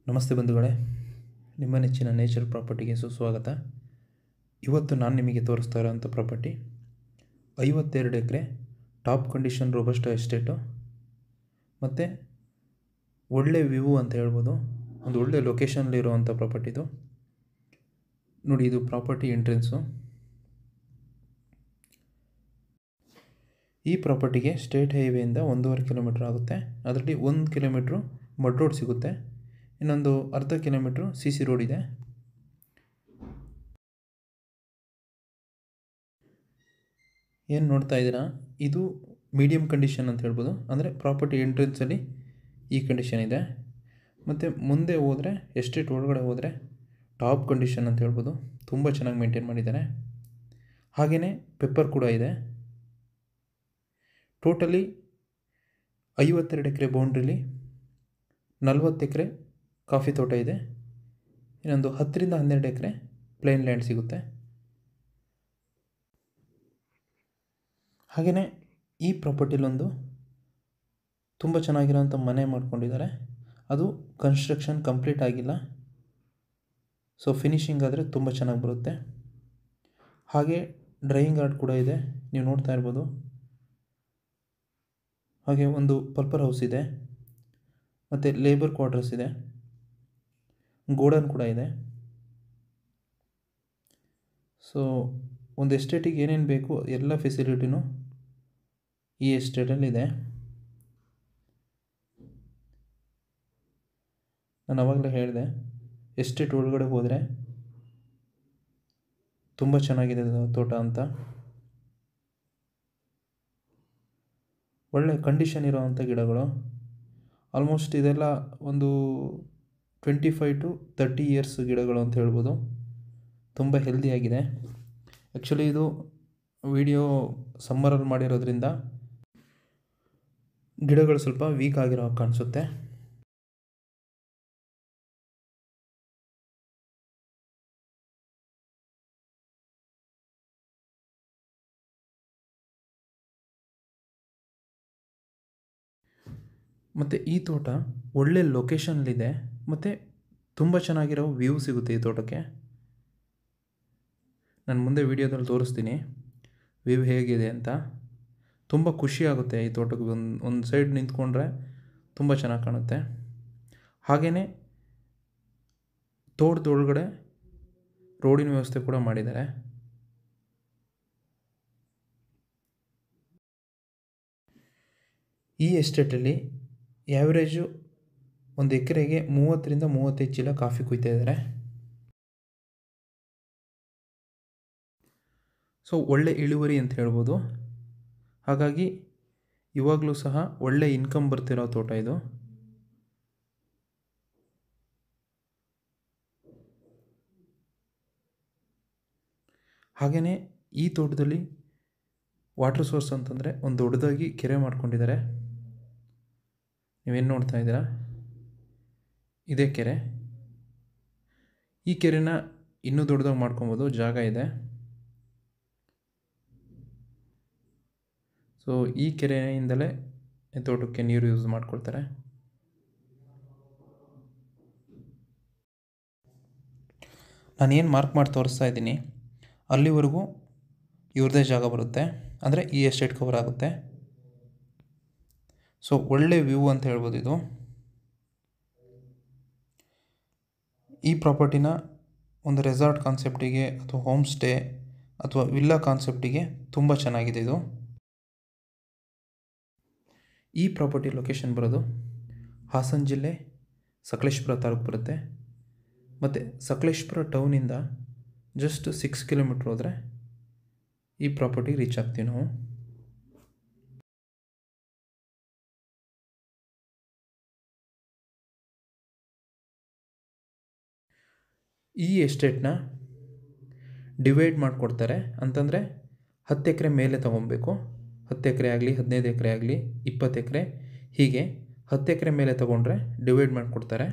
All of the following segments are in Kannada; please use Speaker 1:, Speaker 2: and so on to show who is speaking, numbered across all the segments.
Speaker 1: ನಮಸ್ತೆ ಬಂಧುಗಳೇ, ನಿಮ್ಮ ನೆಚ್ಚಿನ ನೇಚರ್ ಪ್ರಾಪರ್ಟಿಗೆ ಸುಸ್ವಾಗತ. ಇವತ್ತು ನಾನು ನಿಮಗೆ ತೋರಿಸ್ತಾ ಇರೋಂಥ ಪ್ರಾಪರ್ಟಿ 52 ಎಕರೆ ಟಾಪ್ ಕಂಡೀಷನ್ ರೋಬಸ್ಟ ಎಸ್ಟೇಟು ಮತ್ತು ಒಳ್ಳೆ ವ್ಯೂ ಅಂತ ಹೇಳ್ಬೋದು. ಒಂದು ಒಳ್ಳೆ ಲೊಕೇಶನಲ್ಲಿರುವಂಥ ಪ್ರಾಪರ್ಟಿದು. ನೋಡಿ, ಇದು ಪ್ರಾಪರ್ಟಿ ಎಂಟ್ರೆನ್ಸು. ಈ ಪ್ರಾಪರ್ಟಿಗೆ ಸ್ಟೇಟ್ ಹೈವೇಯಿಂದ 1.5 ಕಿಲೋಮೀಟ್ರ್ ಆಗುತ್ತೆ. ಅದರಲ್ಲಿ 1 ಕಿಲೋಮೀಟ್ರು ಮಡ್ ರೋಡ್ ಸಿಗುತ್ತೆ, ಇನ್ನೊಂದು ಅರ್ಧ ಕಿಲೋಮೀಟ್ರು CC ರೋಡ್ ಇದೆ. ಏನು ನೋಡ್ತಾ ಇದ್ದೀರಾ, ಇದು ಮೀಡಿಯಮ್ ಕಂಡೀಷನ್ ಅಂತ ಹೇಳ್ಬೋದು. ಅಂದರೆ ಪ್ರಾಪರ್ಟಿ ಎಂಟ್ರೆನ್ಸಲ್ಲಿ ಈ ಕಂಡೀಷನ್ ಇದೆ. ಮತ್ತು ಮುಂದೆ ಹೋದರೆ, ಎಸ್ಟೇಟ್ ಒಳಗಡೆ ಹೋದರೆ ಟಾಪ್ ಕಂಡೀಷನ್ ಅಂತ ಹೇಳ್ಬೋದು. ತುಂಬ ಚೆನ್ನಾಗಿ ಮೇಂಟೈನ್ ಮಾಡಿದ್ದಾರೆ. ಹಾಗೆಯೇ ಪೆಪ್ಪರ್ ಕೂಡ ಇದೆ. ಟೋಟಲಿ 52 ಎಕರೆ ಬೌಂಡ್ರಿಲಿ 40 ಎಕರೆ ಕಾಫಿ ತೋಟ ಇದೆ. ಇನ್ನೊಂದು 10ರಿಂದ 12 ಎಕರೆ ಪ್ಲೇನ್ ಲ್ಯಾಂಡ್ ಸಿಗುತ್ತೆ. ಹಾಗೆಯೇ ಈ ಪ್ರಾಪರ್ಟಿಲೊಂದು ತುಂಬ ಚೆನ್ನಾಗಿರೋಂಥ ಮನೆ ಮಾಡ್ಕೊಂಡಿದ್ದಾರೆ. ಅದು ಕನ್ಸ್ಟ್ರಕ್ಷನ್ ಕಂಪ್ಲೀಟ್ ಆಗಿಲ್ಲ, ಸೊ ಫಿನಿಷಿಂಗ್ ಆದರೆ ತುಂಬ ಚೆನ್ನಾಗಿ ಬರುತ್ತೆ. ಹಾಗೆ ಡ್ರೈಯಿಂಗ್ ಯಾರ್ಡ್ ಕೂಡ ಇದೆ, ನೀವು ನೋಡ್ತಾ ಇರ್ಬೋದು. ಹಾಗೆ ಒಂದು ಪರ್ಪರ್ ಹೌಸ್ ಇದೆ, ಮತ್ತು ಲೇಬರ್ ಕ್ವಾರ್ಟರ್ಸ್ ಇದೆ, ಗೋಡನ್ ಕೂಡ ಇದೆ. ಸೊ ಒಂದು ಎಸ್ಟೇಟಿಗೆ ಏನೇನು ಬೇಕು ಎಲ್ಲ ಫೆಸಿಲಿಟಿನೂ ಈ ಎಸ್ಟೇಟಲ್ಲಿದೆ. ನಾನು ಆವಾಗಲೇ ಹೇಳಿದೆ, ಎಸ್ಟೇಟ್ ಒಳಗಡೆ ಹೋದರೆ ತುಂಬ ಚೆನ್ನಾಗಿದೆ ತೋಟ ಅಂತ. ಒಳ್ಳೆ ಕಂಡೀಷನ್ ಇರೋವಂಥ ಗಿಡಗಳು. ಆಲ್ಮೋಸ್ಟ್ ಇದೆಲ್ಲ ಒಂದು 25 to 30 ಇಯರ್ಸ್ ಗಿಡಗಳು ಅಂತ ಹೇಳ್ಬೋದು. ತುಂಬ ಹೆಲ್ದಿಯಾಗಿದೆ. ಆ್ಯಕ್ಚುಲಿ ಇದು ವಿಡಿಯೋ ಸಮ್ಮರಲ್ಲಿ ಮಾಡಿರೋದ್ರಿಂದ ಗಿಡಗಳು ಸ್ವಲ್ಪ ವೀಕ್ ಆಗಿರೋ ಕಾಣಿಸುತ್ತೆ. ಮತ್ತು ಈ ತೋಟ ಒಳ್ಳೆ ಲೊಕೇಶನ್ಲಿದೆ, ಮತ್ತು ತುಂಬ ಚೆನ್ನಾಗಿರೋ ವ್ಯೂ ಸಿಗುತ್ತೆ ಈ ತೋಟಕ್ಕೆ. ನಾನು ಮುಂದೆ ವೀಡಿಯೋದಲ್ಲಿ ತೋರಿಸ್ತೀನಿ ವ್ಯೂ ಹೇಗಿದೆ ಅಂತ. ತುಂಬ ಖುಷಿಯಾಗುತ್ತೆ ಈ ತೋಟಕ್ಕೆ. ಒಂದು ಸೈಡ್ ನಿಂತ್ಕೊಂಡ್ರೆ ತುಂಬ ಚೆನ್ನಾಗಿ ಕಾಣುತ್ತೆ. ಹಾಗೆಯೇ ತೋಟದೊಳಗಡೆ ರೋಡಿನ ವ್ಯವಸ್ಥೆ ಕೂಡ ಮಾಡಿದ್ದಾರೆ. ಈ ಎಸ್ಟೇಟಲ್ಲಿ ಆ್ಯಾವ್ರೇಜು ಒಂದು ಎಕರೆಗೆ 30ರಿಂದ 35 ಚೀಲ ಕಾಫಿ ಕುಯ್ತಾ ಇದ್ದಾರೆ. ಸೊ ಒಳ್ಳೆ ಇಳುವರಿ ಅಂತ ಹೇಳ್ಬೋದು. ಹಾಗಾಗಿ ಇವಾಗಲೂ ಸಹ ಒಳ್ಳೆ ಇನ್ಕಮ್ ಬರ್ತಿರೋ ತೋಟ ಇದು. ಹಾಗೆಯೇ ಈ ತೋಟದಲ್ಲಿ ವಾಟರ್ ಸೋರ್ಸ್ ಅಂತಂದರೆ ಒಂದು ದೊಡ್ಡದಾಗಿ ಕೆರೆ ಮಾಡ್ಕೊಂಡಿದ್ದಾರೆ. ನೀವೇನು ನೋಡ್ತಾ ಇದ್ದೀರಾ, ಇದೇ ಕೆರೆ. ಈ ಕೆರೆನ ಇನ್ನೂ ದೊಡ್ಡದಾಗಿ ಮಾಡ್ಕೊಬೋದು, ಜಾಗ ಇದೆ. ಸೊ ಈ ಕೆರೆಯಿಂದಲೇ ತೋಟಕ್ಕೆ ನೀರು ಯೂಸ್ ಮಾಡ್ಕೊಳ್ತಾರೆ. ನಾನೇನು ಮಾರ್ಕ್ ಮಾಡಿ ತೋರಿಸ್ತಾ ಇದ್ದೀನಿ ಅಲ್ಲಿವರೆಗೂ ಇವ್ರದ್ದೇ ಜಾಗ ಬರುತ್ತೆ, ಅಂದರೆ ಈ ಎಸ್ಟೇಟ್ ಕವರ್ ಆಗುತ್ತೆ. ಸೊ ಒಳ್ಳೆ ವ್ಯೂ ಅಂತ ಹೇಳ್ಬೋದು ಇದು. ಈ ಪ್ರಾಪರ್ಟಿನ ಒಂದು ರೆಸಾರ್ಟ್ ಕಾನ್ಸೆಪ್ಟಿಗೆ ಅಥವಾ ಹೋಮ್ ಸ್ಟೇ ಅಥವಾ ವಿಲ್ಲಾ ಕಾನ್ಸೆಪ್ಟಿಗೆ ತುಂಬ ಚೆನ್ನಾಗಿದೆ ಇದು. ಈ ಪ್ರಾಪರ್ಟಿ ಲೊಕೇಶನ್ ಬರೋದು ಹಾಸನ ಜಿಲ್ಲೆ ಸಕಲೇಶಪುರ ತಾಲೂಕು ಬರುತ್ತೆ. ಮತ್ತು ಸಕಲೇಶಪುರ ಟೌನಿಂದ ಜಸ್ಟ್ 6 ಕಿಲೋಮೀಟ್ರ್ ಹೋದರೆ ಈ ಪ್ರಾಪರ್ಟಿ ರೀಚ್ ಆಗ್ತೀವಿ ನಾವು. ಈ ಎಸ್ಟೇಟ್ನ ಡಿವೈಡ್ ಮಾಡಿಕೊಡ್ತಾರೆ. ಅಂತಂದರೆ 10 ಎಕರೆ ಮೇಲೆ ತೊಗೊಬೇಕು. 10 ಎಕರೆ ಆಗಲಿ, 15 ಎಕರೆ ಆಗಲಿ, 20 ಎಕರೆ, ಹೀಗೆ 10 ಎಕರೆ ಮೇಲೆ ತೊಗೊಂಡ್ರೆ ಡಿವೈಡ್ ಮಾಡಿಕೊಡ್ತಾರೆ.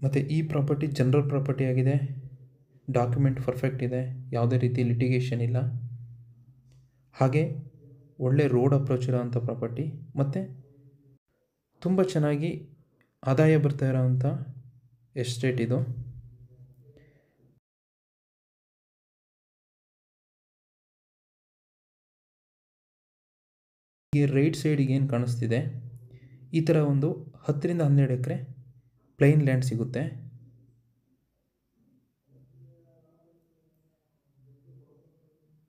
Speaker 1: ಮತ್ತು ಈ ಪ್ರಾಪರ್ಟಿ ಜನರಲ್ ಪ್ರಾಪರ್ಟಿ ಆಗಿದೆ. ಡಾಕ್ಯುಮೆಂಟ್ ಪರ್ಫೆಕ್ಟ್ ಇದೆ, ಯಾವುದೇ ರೀತಿ ಲಿಟಿಗೇಷನ್ ಇಲ್ಲ. ಹಾಗೆ ಒಳ್ಳೆ ರೋಡ್ ಅಪ್ರೋಚ್ ಇರೋವಂಥ ಪ್ರಾಪರ್ಟಿ ಮತ್ತು ತುಂಬ ಚೆನ್ನಾಗಿ ಆದಾಯ ಬರ್ತಾ ಇರೋವಂಥ ಎಸ್ಟೇಟ್ ಇದು. ಈ ರೈಟ್ ಸೈಡಿಗೆ ಏನು ಕಾಣಿಸ್ತಿದೆ, ಈ ಥರ ಒಂದು 10ರಿಂದ 12 ಎಕರೆ ಪ್ಲೈನ್ ಲ್ಯಾಂಡ್ ಸಿಗುತ್ತೆ.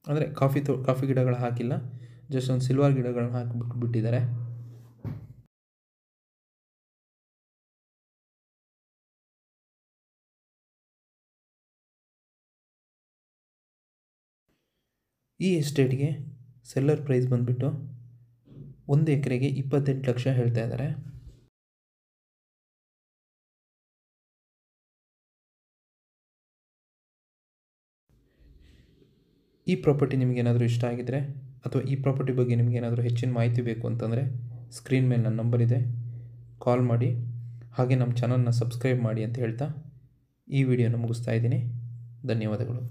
Speaker 1: ಅಂದರೆ ಕಾಫಿ ಗಿಡಗಳು ಹಾಕಿಲ್ಲ, ಜಸ್ಟ್ ಒಂದು ಸಿಲ್ವರ್ ಗಿಡಗಳನ್ನ ಬಿಟ್ಟಿದ್ದಾರೆ. ಈ ಎಸ್ಟೇಟ್ಗೆ ಸೆಲ್ಲರ್ ಪ್ರೈಸ್ ಬಂದುಬಿಟ್ಟು 1 ಎಕರೆಗೆ 28 ಲಕ್ಷ ಹೇಳ್ತಾ ಇದ್ದಾರೆ. ಈ ಪ್ರಾಪರ್ಟಿ ನಿಮಗೇನಾದರೂ ಇಷ್ಟ ಆಗಿದರೆ ಅಥವಾ ಈ ಪ್ರಾಪರ್ಟಿ ಬಗ್ಗೆ ನಿಮಗೇನಾದರೂ ಹೆಚ್ಚಿನ ಮಾಹಿತಿ ಬೇಕು ಅಂತಂದರೆ ಸ್ಕ್ರೀನ್ ಮೇಲೆ ನನ್ನ ನಂಬರ್ ಇದೆ, ಕಾಲ್ ಮಾಡಿ. ಹಾಗೆ ನಮ್ಮ ಚಾನಲ್ನ ಸಬ್ಸ್ಕ್ರೈಬ್ ಮಾಡಿ ಅಂತ ಹೇಳ್ತಾ ಈ ವಿಡಿಯೋನ ಮುಗಿಸ್ತಾ ಇದ್ದೀನಿ. ಧನ್ಯವಾದಗಳು.